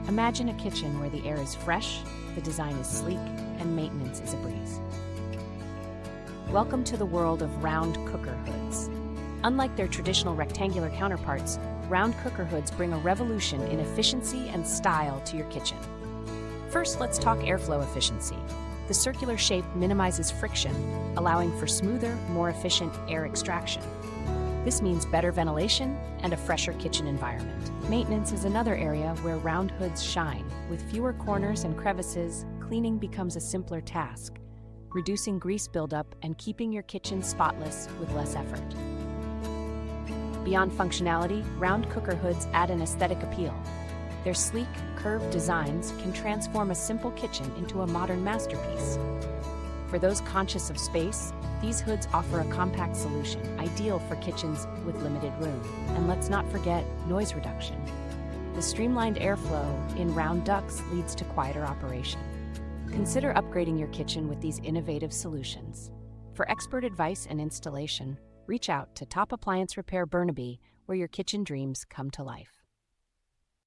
Imagine a kitchen where the air is fresh, the design is sleek, and maintenance is a breeze. Welcome to the world of round cooker hoods. Unlike their traditional rectangular counterparts, round cooker hoods bring a revolution in efficiency and style to your kitchen. First, let's talk airflow efficiency. The circular shape minimizes friction, allowing for smoother, more efficient air extraction. This means better ventilation and a fresher kitchen environment. Maintenance is another area where round hoods shine. With fewer corners and crevices, cleaning becomes a simpler task, reducing grease buildup and keeping your kitchen spotless with less effort. Beyond functionality, round cooker hoods add an aesthetic appeal. Their sleek, curved designs can transform a simple kitchen into a modern masterpiece. For those conscious of space, these hoods offer a compact solution, ideal for kitchens with limited room. And let's not forget noise reduction. The streamlined airflow in round ducts leads to quieter operation. Consider upgrading your kitchen with these innovative solutions. For expert advice and installation, reach out to Top Appliance Repair Burnaby, where your kitchen dreams come to life.